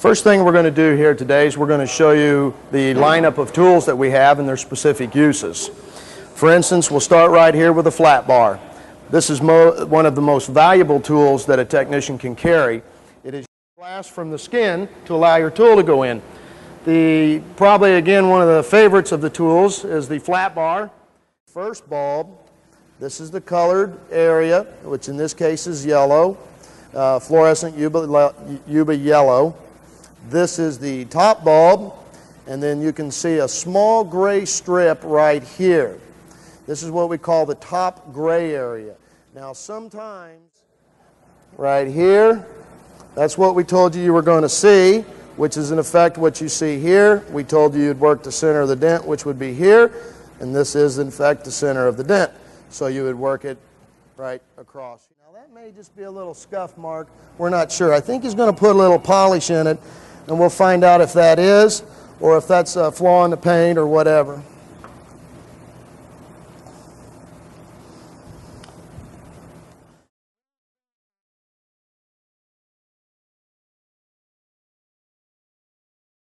First thing we're going to do here today is we're going to show you the lineup of tools that we have and their specific uses. For instance, we'll start right here with a flat bar. This is one of the most valuable tools that a technician can carry. It is glass from the skin to allow your tool to go in. Probably again one of the favorites of the tools is the flat bar. First bulb, this is the colored area, which in this case is yellow, fluorescent Yuba yellow. This is the top bulb, and then you can see a small gray strip right here. This is what we call the top gray area. Now sometimes right here, that's what we told you were going to see, which is in effect what you see here. We told you you'd work the center of the dent, which would be here, and this is in fact the center of the dent. So you would work it right across. Now that may just be a little scuff mark. We're not sure. I think he's going to put a little polish in it, and we'll find out if that is, or if that's a flaw in the paint or whatever.